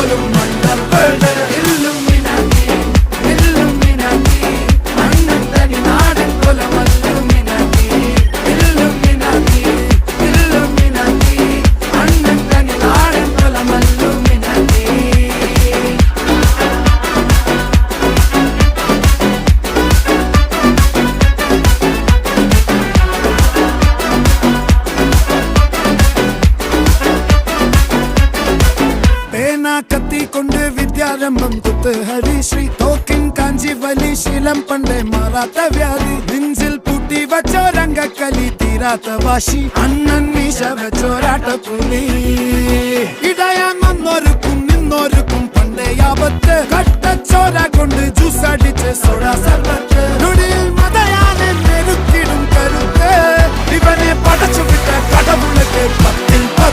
പോലും മണ്ടപ്പേട് Illuminati Illuminati അണ്ണൻ തനി നാടൻ കൊലമല്ലുമിനാറ്റി ഇല്ലുമിനാറ്റി ഇല്ലുമിനാറ്റി അണ്ണൻ തനി നാടൻ കൊലമല്ലുമിനാറ്റി. കത്തി കൊണ്ട് വിദ്യാരംഭം കുത്ത് ഹരിശ്രീ തോക്കിൻ കാഞ്ചി വലി ശീലം പണ്ടേ മാറാത്ത വ്യാധി നെഞ്ചിൽ പൂട്ടി വച്ചോരംഗക്കലി തീരാത്ത വാശി അണ്ണൻ മീശ വെച്ചോരാട്ട പുലി ഇടയാൻ വന്നോർക്കും നിന്നോർക്കും പണ്ടേ ആപത്ത് കട്ടച്ചോര കൊണ്ട് ജ്യൂസ് അടിച്ച് സോഡ സർബത്ത്